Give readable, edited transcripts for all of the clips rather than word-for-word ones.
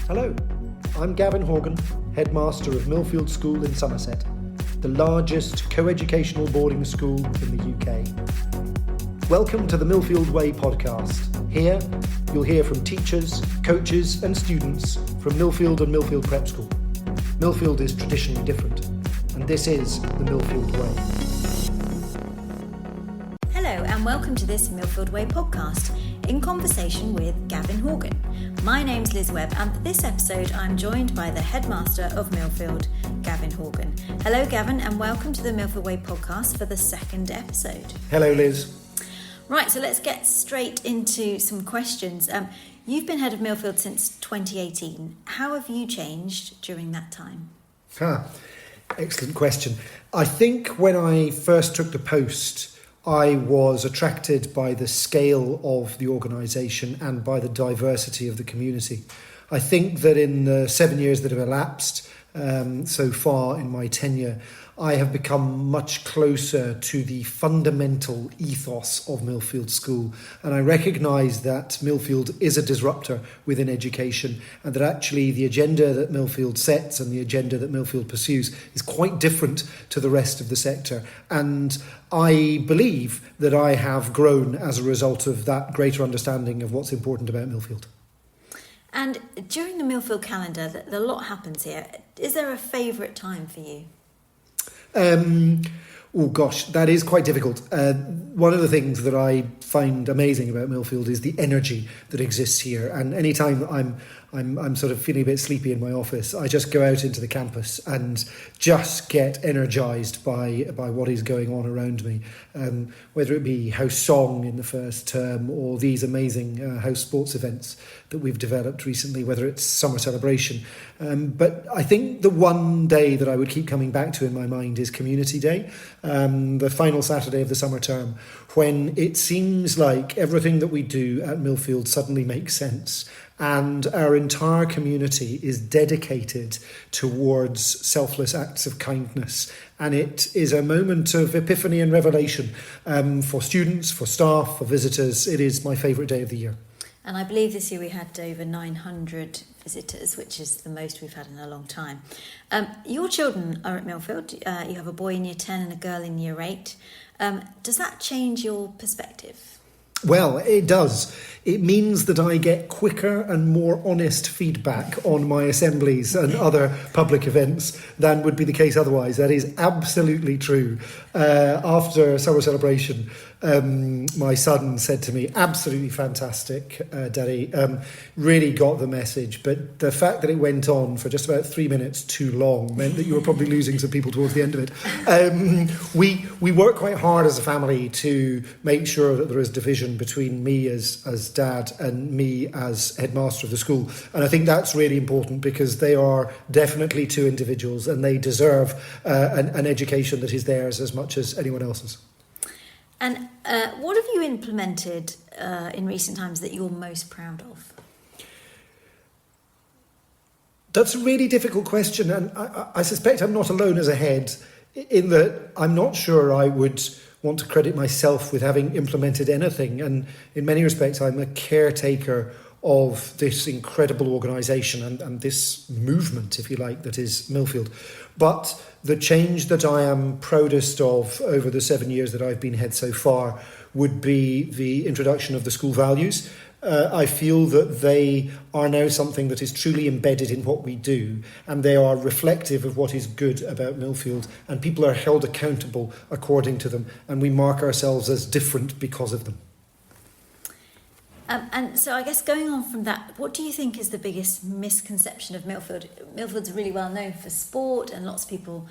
Hello, I'm Gavin Horgan, Headmaster of Millfield School in Somerset, the largest co-educational boarding school in the UK. Welcome to the Millfield Way Podcast. Here, you'll hear from teachers, coaches and students from Millfield and Millfield Prep School. Millfield is traditionally different, and this is the Millfield Way. Hello and welcome to this Millfield Way Podcast, in conversation with Gavin Horgan. My name's Liz Webb, and for this episode I'm joined by the Headmaster of Millfield, Gavin Horgan. Hello Gavin, and welcome to the Millfield Way Podcast for the second episode. Hello Liz. Right, so let's get straight into some questions. You've been head of Millfield since 2018. How have you changed during that time? Excellent question. I think when I first took the post, I was attracted by the scale of the organisation and by the diversity of the community. I think that in the 7 years that have elapsed so far in my tenure, I have become much closer to the fundamental ethos of Millfield School. And I recognise that Millfield is a disruptor within education, and that actually the agenda that Millfield sets and the agenda that Millfield pursues is quite different to the rest of the sector. And I believe that I have grown as a result of that greater understanding of what's important about Millfield. And during the Millfield calendar, a lot happens here. Is there a favourite time for you? That is quite difficult. One of the things that I find amazing about Millfield is the energy that exists here. And anytime I'm sort of feeling a bit sleepy in my office, I just go out into the campus and just get energised by what is going on around me. Whether it be House Song in the first term or these amazing house sports events that we've developed recently, whether it's Summer Celebration. But I think the one day that I would keep coming back to in my mind is Community Day, the final Saturday of the summer term, when it seems like everything that we do at Millfield suddenly makes sense. And our entire community is dedicated towards selfless acts of kindness. And it is a moment of epiphany and revelation for students, for staff, for visitors. It is my favourite day of the year. And I believe this year we had over 900 visitors, which is the most we've had in a long time. Your children are at Millfield. You have a boy in year 10 and a girl in year 8. Does that change your perspective? Well, it does. It means that I get quicker and more honest feedback on my assemblies and other public events than would be the case otherwise. That is absolutely true. After Summer Celebration, my son said to me, absolutely fantastic, Daddy, really got the message. But the fact that it went on for just about 3 minutes too long meant that you were probably losing some people towards the end of it. We work quite hard as a family to make sure that there is division between me as dad and me as headmaster of the school. And I think that's really important because they are definitely two individuals and they deserve an education that is theirs as much as anyone else's. And what have you implemented in recent times that you're most proud of? That's a really difficult question, and I suspect I'm not alone as a head in that I'm not sure I would want to credit myself with having implemented anything, and in many respects I'm a caretaker of this incredible organisation and this movement, if you like, that is Millfield. But the change that I am proudest of over the 7 years that I've been head so far would be the introduction of the school values. I feel that they are now something that is truly embedded in what we do, and they are reflective of what is good about Millfield, and people are held accountable according to them, and we mark ourselves as different because of them. And so I guess going on from that, what do you think is the biggest misconception of Millfield? Millfield's really well known for sport, and lots of people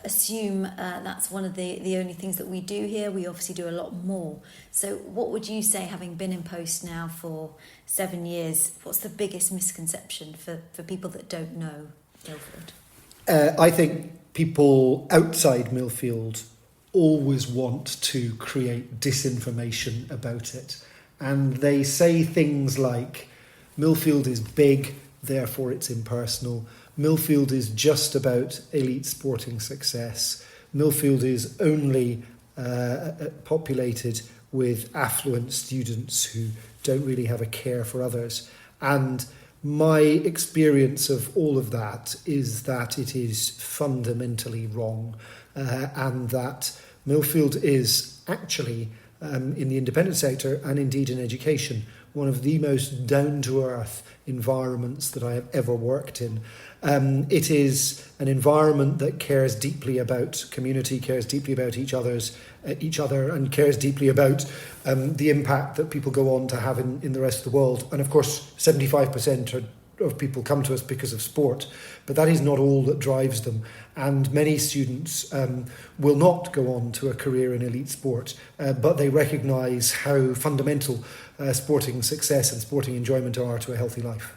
assume that's one of the only things that we do here. We obviously do a lot more. So what would you say, having been in post now for 7 years, what's the biggest misconception for people that don't know Millfield? I think people outside Millfield always want to create disinformation about it. And they say things like, Millfield is big, therefore it's impersonal. Millfield is just about elite sporting success. Millfield is only populated with affluent students who don't really have a care for others. And my experience of all of that is that it is fundamentally wrong, and that Millfield is actually, in the independent sector and indeed in education, one of the most down-to-earth environments that I have ever worked in. It is an environment that cares deeply about community, cares deeply about each other, and cares deeply about the impact that people go on to have in the rest of the world. And of course, 75% of people come to us because of sport, but that is not all that drives them. And many students will not go on to a career in elite sport, but they recognise how fundamental sporting success and sporting enjoyment are to a healthy life.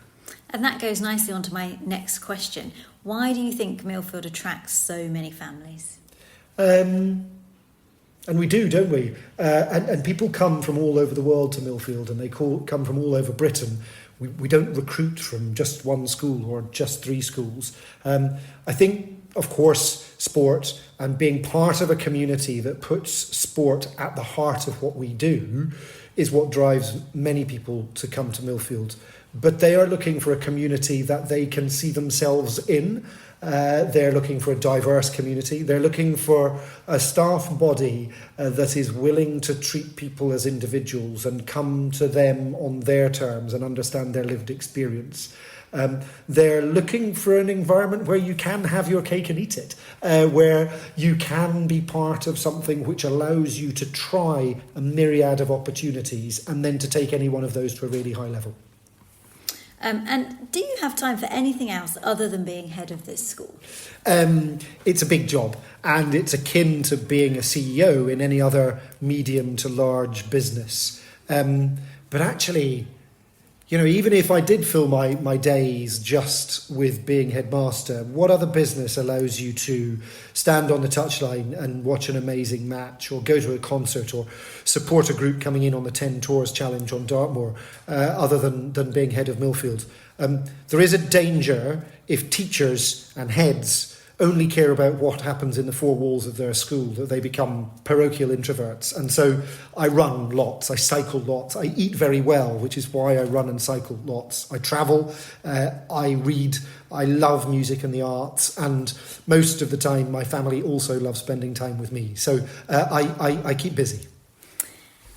And that goes nicely on to my next question. Why do you think Millfield attracts so many families? And we do, don't we? And people come from all over the world to Millfield, and they come from all over Britain. We don't recruit from just one school or just 3 schools. I think, of course, sport and being part of a community that puts sport at the heart of what we do is what drives many people to come to Millfield. But they are looking for a community that they can see themselves in. They're looking for a diverse community. They're looking for a staff body that is willing to treat people as individuals and come to them on their terms and understand their lived experience. They're looking for an environment where you can have your cake and eat it, where you can be part of something which allows you to try a myriad of opportunities and then to take any one of those to a really high level. And do you have time for anything else other than being head of this school? It's a big job, and it's akin to being a CEO in any other medium to large business. But actually, even if I did fill my days just with being headmaster, what other business allows you to stand on the touchline and watch an amazing match, or go to a concert, or support a group coming in on the 10 Tours Challenge on Dartmoor, other than being head of Millfield? There is a danger if teachers and heads only care about what happens in the 4 walls of their school, that they become parochial introverts. And so I run lots, I cycle lots, I eat very well, which is why I run and cycle lots. I travel, I read, I love music and the arts, and most of the time my family also loves spending time with me. So I keep busy.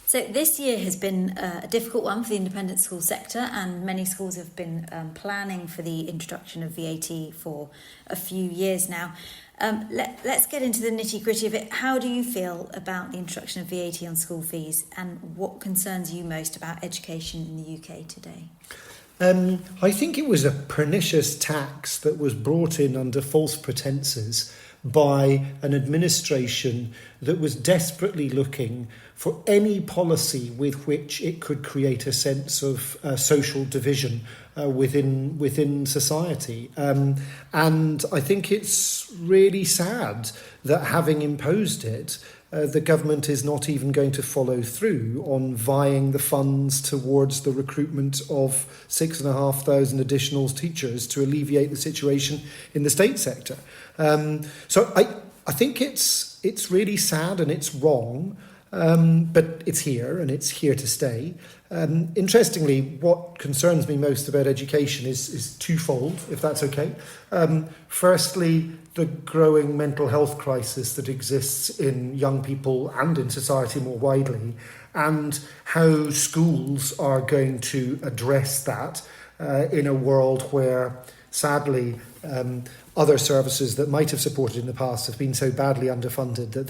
So this year has been a difficult one for the independent school sector, and many schools have been planning for the introduction of VAT for a few years now. Let's get into the nitty-gritty of it. How do you feel about the introduction of VAT on school fees, and what concerns you most about education in the UK today? I think it was a pernicious tax that was brought in under false pretences by an administration that was desperately looking for any policy with which it could create a sense of social division within society. And I think it's really sad that, having imposed it, the government is not even going to follow through on vying the funds towards the recruitment of 6,500 additional teachers to alleviate the situation in the state sector. So I think it's really sad and it's wrong, but it's here and it's here to stay. Interestingly, what concerns me most about education is twofold, if that's okay. Firstly, the growing mental health crisis that exists in young people and in society more widely, and how schools are going to address that in a world where, sadly, other services that might have supported in the past have been so badly underfunded that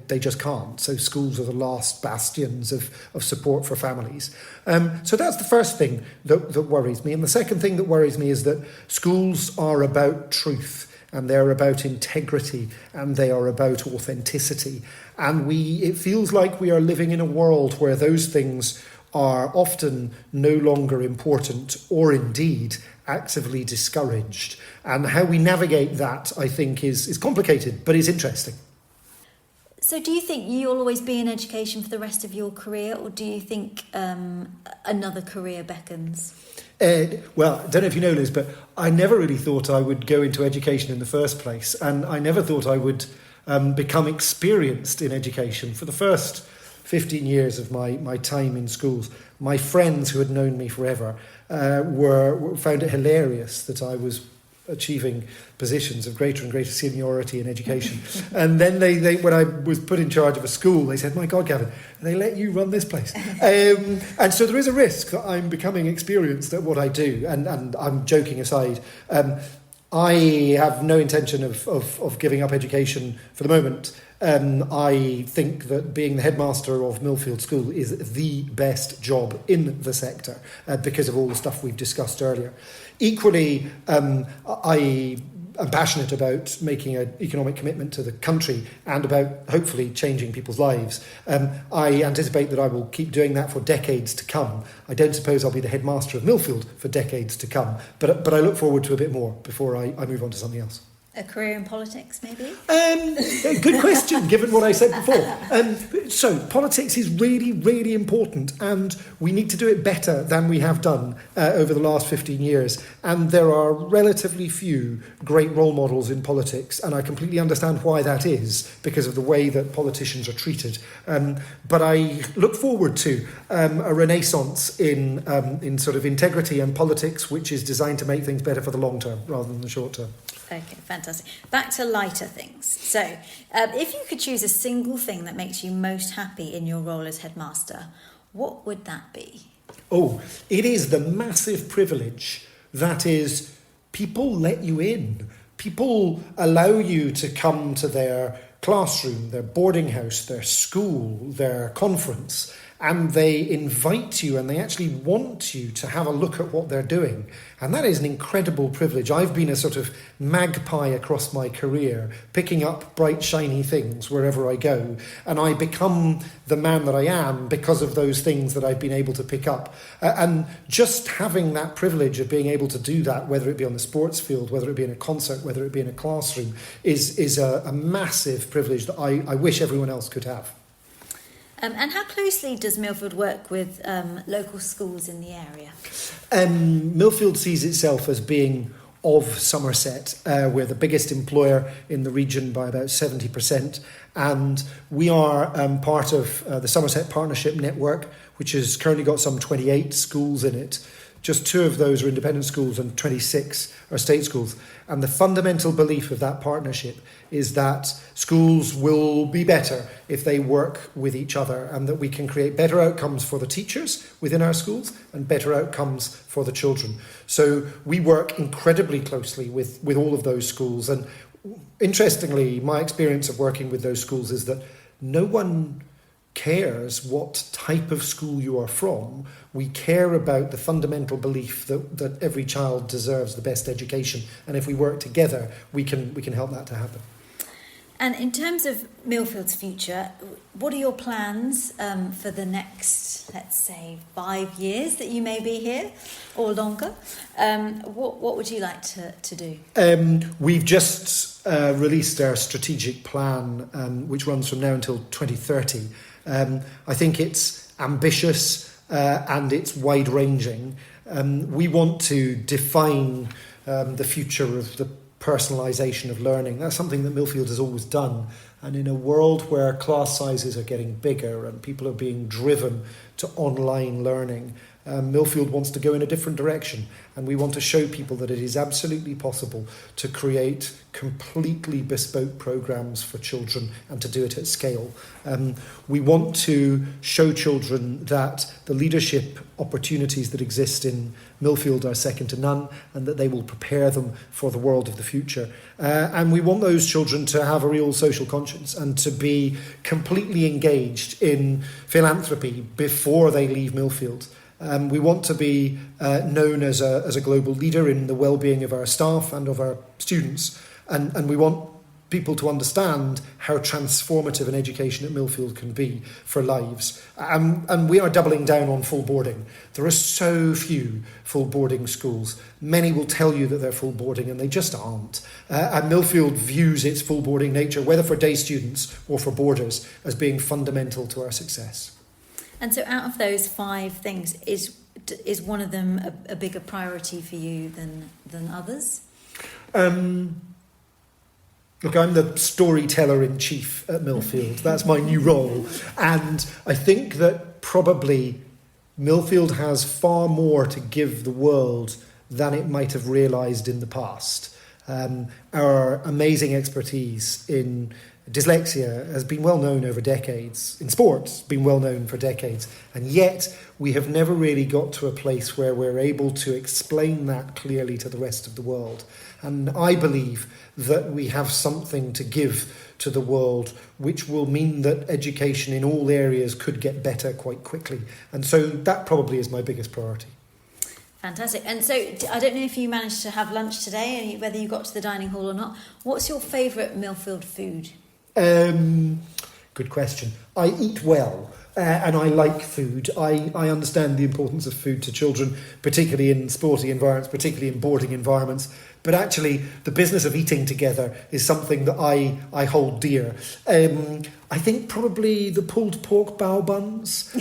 they just can't. So schools are the last bastions of support for families. So that's the first thing that worries me. And the second thing that worries me is that schools are about truth, and they're about integrity, and they are about authenticity. And it feels like we are living in a world where those things are often no longer important, or indeed actively discouraged. And how we navigate that, I think, is complicated, but is interesting. So do you think you'll always be in education for the rest of your career, or do you think another career beckons? Well, I don't know if you know, Liz, but I never really thought I would go into education in the first place. And I never thought I would become experienced in education. For the first 15 years of my time in schools, my friends who had known me forever found it hilarious that I was achieving positions of greater and greater seniority in education. And then they when I was put in charge of a school, they said, "My God, Gavin, they let you run this place." And so there is a risk that I'm becoming experienced at what I do. And I'm joking aside. I have no intention of giving up education for the moment. I think that being the headmaster of Millfield School is the best job in the sector because of all the stuff we've discussed earlier. Equally, I am passionate about making an economic commitment to the country and about hopefully changing people's lives. I anticipate that I will keep doing that for decades to come. I don't suppose I'll be the headmaster of Millfield for decades to come, but I look forward to a bit more before I move on to something else. A career in politics, maybe? Good question, given what I said before. So, politics is really, really important, and we need to do it better than we have done over the last 15 years. And there are relatively few great role models in politics, and I completely understand why that is, because of the way that politicians are treated. But I look forward to a renaissance in sort of integrity and politics, which is designed to make things better for the long term rather than the short term. Okay, fantastic. Back to lighter things. So, if you could choose a single thing that makes you most happy in your role as headmaster, what would that be? Oh, it is the massive privilege that is people let you in. People allow you to come to their classroom, their boarding house, their school, their conference, and they invite you and they actually want you to have a look at what they're doing. And that is an incredible privilege. I've been a sort of magpie across my career, picking up bright, shiny things wherever I go. And I become the man that I am because of those things that I've been able to pick up. And just having that privilege of being able to do that, whether it be on the sports field, whether it be in a concert, whether it be in a classroom, is a massive privilege that I wish everyone else could have. And how closely does Millfield work with local schools in the area? Millfield sees itself as being of Somerset. We're the biggest employer in the region by about 70%. And we are part of the Somerset Partnership Network, which has currently got some 28 schools in it. Just 2 of those are independent schools and 26 are state schools. And the fundamental belief of that partnership is that schools will be better if they work with each other, and that we can create better outcomes for the teachers within our schools and better outcomes for the children. So we work incredibly closely with all of those schools. And interestingly, my experience of working with those schools is that no one cares what type of school you are from. We care about the fundamental belief that every child deserves the best education, and if we work together, we can help that to happen. And in terms of Millfield's future, what are your plans for the next, let's say, 5 years that you may be here, or longer? What would you like to do? We've just released our strategic plan, which runs from now until 2030. I think it's ambitious and it's wide-ranging. We want to define the future of the personalisation of learning. That's something that Millfield has always done. And in a world where class sizes are getting bigger and people are being driven to online learning, Millfield wants to go in a different direction. And we want to show people that it is absolutely possible to create completely bespoke programmes for children and to do it at scale. We want to show children that the leadership opportunities that exist in Millfield are second to none, and that they will prepare them for the world of the future. And we want those children to have a real social conscience and to be completely engaged in philanthropy before they leave Millfield. We want to be known as a global leader in the well-being of our staff and of our students. And we want people to understand how transformative an education at Millfield can be for lives. And we are doubling down on full boarding. There are so few full boarding schools. Many will tell you that they're full boarding, and they just aren't. And Millfield views its full boarding nature, whether for day students or for boarders, as being fundamental to our success. And so out of those 5 things, is one of them a bigger priority for you than others? Look, I'm the storyteller-in-chief at Millfield. That's my new role. And I think that probably Millfield has far more to give the world than it might have realised in the past. Our amazing expertise in dyslexia has been well known over decades. In sports, been well known for decades. And yet, we have never really got to a place where we're able to explain that clearly to the rest of the world. And I believe that we have something to give to the world, which will mean that education in all areas could get better quite quickly. And so that probably is my biggest priority. Fantastic. And so I don't know if you managed to have lunch today, whether you got to the dining hall or not. What's your favourite Millfield food? Good question. I eat well. And I like food. I understand the importance of food to children, particularly in sporty environments, particularly in boarding environments. But actually, the business of eating together is something that I hold dear. I think probably the pulled pork bao buns.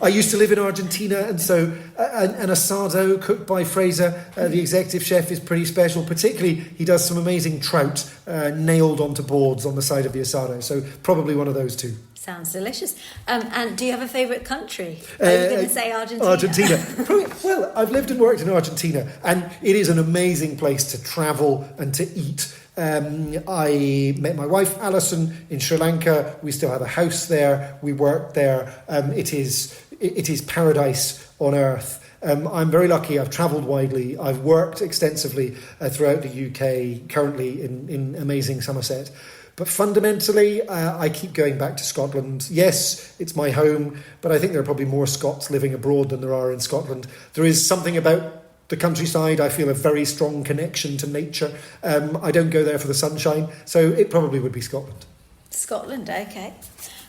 I used to live in Argentina, and so an asado cooked by Fraser, the executive chef, is pretty special. Particularly, he does some amazing trout nailed onto boards on the side of the asado. So probably one of those two. Sounds delicious. And do you have a favourite country? Are you going to say Argentina? Argentina. Well, I've lived and worked in Argentina, and it is an amazing place to travel and to eat. I met my wife Alison in Sri Lanka. We still have a house there. We work there. It is paradise on earth. I'm very lucky. I've travelled widely. I've worked extensively throughout the UK, currently in amazing Somerset. But fundamentally, I keep going back to Scotland. Yes, it's my home, but I think there are probably more Scots living abroad than there are in Scotland. There is something about the countryside. I feel a very strong connection to nature. I don't go there for the sunshine, so it probably would be Scotland. Scotland, okay.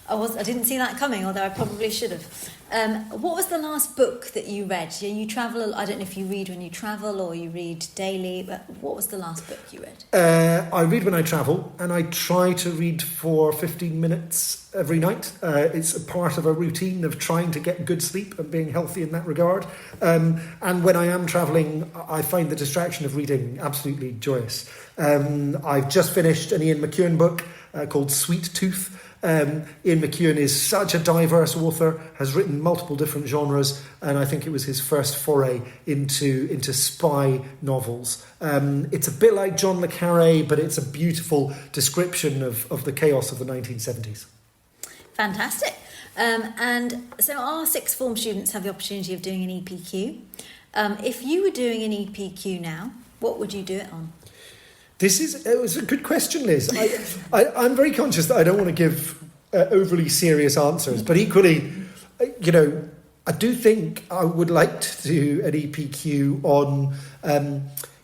I didn't see that coming, although I probably should have. What was the last book that you read? You travel. I don't know if you read when you travel or you read daily, but what was the last book you read? I read when I travel, and I try to read for 15 minutes every night. It's a part of a routine of trying to get good sleep and being healthy in that regard. And when I am travelling, I find the distraction of reading absolutely joyous. I've just finished an Ian McEwan book called Sweet Tooth. Ian McEwan is such a diverse author, has written multiple different genres, and I think it was his first foray into spy novels. It's a bit like John le Carré, but it's a beautiful description of the chaos of the 1970s. Fantastic. And so our sixth form students have the opportunity of doing an EPQ. If you were doing an EPQ now, what would you do it on? It was a good question, Liz. I'm very conscious that I don't want to give overly serious answers, but equally, I do think I would like to do an EPQ on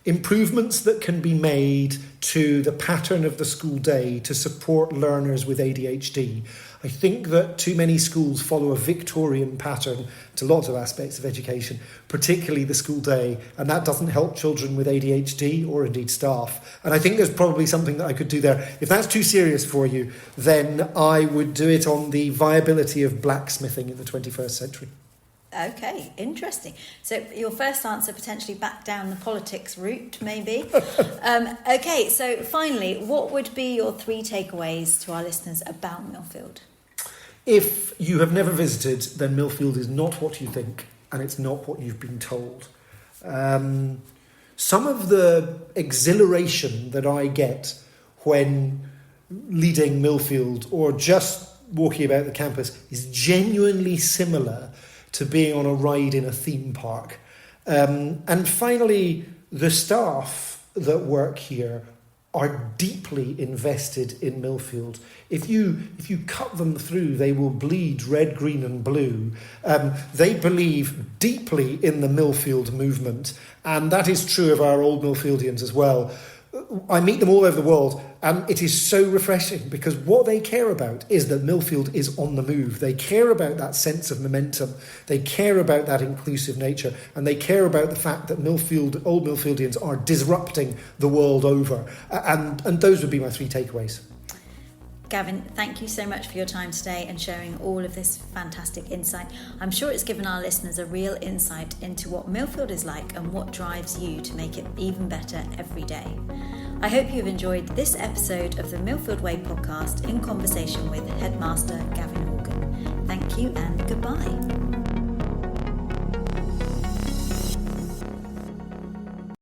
improvements that can be made to the pattern of the school day to support learners with ADHD. I think that too many schools follow a Victorian pattern to lots of aspects of education, particularly the school day, and that doesn't help children with ADHD or indeed staff. And I think there's probably something that I could do there. If that's too serious for you, then I would do it on the viability of blacksmithing in the 21st century. Okay, interesting. So your first answer, potentially back down the politics route, maybe. Okay, so finally, what would be your 3 takeaways to our listeners about Millfield? If you have never visited, then Millfield is not what you think, and it's not what you've been told. Some of the exhilaration that I get when leading Millfield or just walking about the campus is genuinely similar to being on a ride in a theme park. And finally, the staff that work here are deeply invested in Millfield. If you cut them through, they will bleed red, green and blue. They believe deeply in the Millfield movement, and that is true of our old Millfieldians as well. I meet them all over the world, and it is so refreshing because what they care about is that Millfield is on the move. They care about that sense of momentum. They care about that inclusive nature, and they care about the fact that old Millfieldians are disrupting the world over. And those would be my 3 takeaways. Gavin, thank you so much for your time today and sharing all of this fantastic insight. I'm sure it's given our listeners a real insight into what Millfield is like and what drives you to make it even better every day. I hope you've enjoyed this episode of the Millfield Way Podcast in conversation with Headmaster Gavin Horgan. Thank you and goodbye.